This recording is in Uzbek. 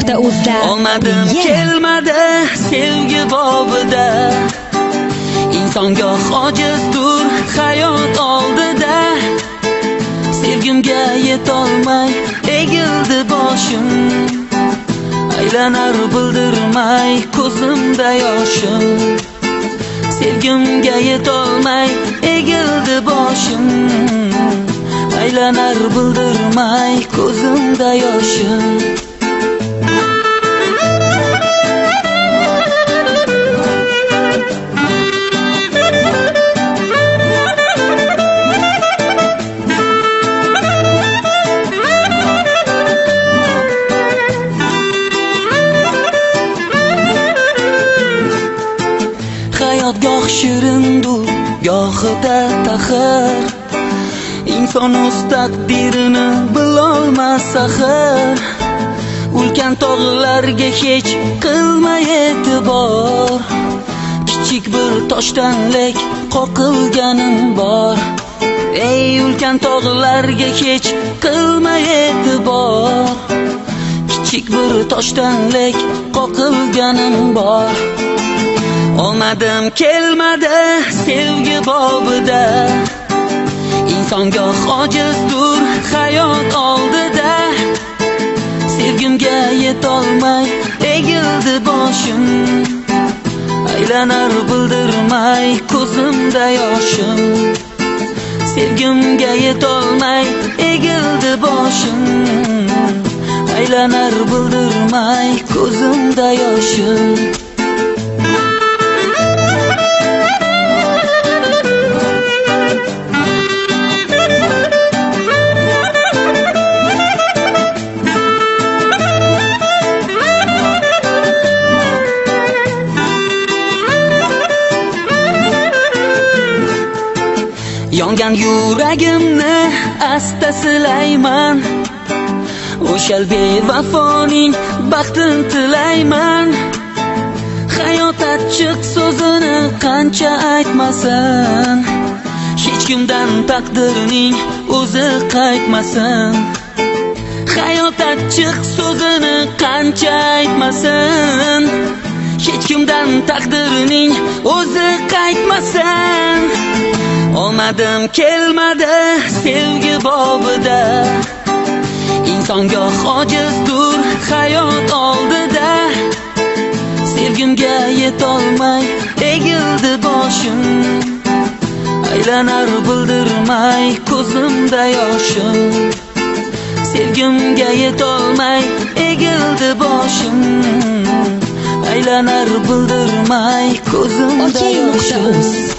OKey.uzda olmadim kelmadi sevgi bobida. İnson goh ojizdur hayot oldida. Sevgimga yetolmay egildi boshim. Aylanar bildirmay ko'zimda yoshim. Sevgimga yetolmay egildi boshim. Aylanar bildirmay ko'zimda yoshim. Hayot goh shirindur, gohida taxir. İnson o'z taqdirini bilolmas axir. Ulkan tog'larga hech qilmay e'tibor. Kichik bir toshdandek qoqilganim bor. Ey ulkan tog'larga hech qilmay e'tibor. Kichik bir toshdandek qoqilganim bor. Olmadim kelmadi sevgi bobida. İnson goh ojizdur hayot oldida. Sevgimga yetolmay egildi boshim. Aylanar bildirmay ko'zimda yoshim. Sevgimga yetolmay egildi boshim. Aylanar bildirmay ko'zimda yoshim. Yongan yuragimni asta silayman. O'shal bevafoning baxtini tilayman. Hayot achchiq so'zini qancha aytmasin. Hech kimdan taqdirning o'zi qaytmasin. Hayot achchiq so'zini qancha aytmasin. Hech kimdan taqdirning o'zi qaytmasin. Olmadim kelmadi sevgi bobida. İnson goh ojizdur hayot oldida. Sevgimga yetolmay egildi boshim. Aylanar bildirmay ko'zimda yoshim. Sevgimga yetolmay egildi boshim. Aylanar bildirmay ko'zimda yoshim.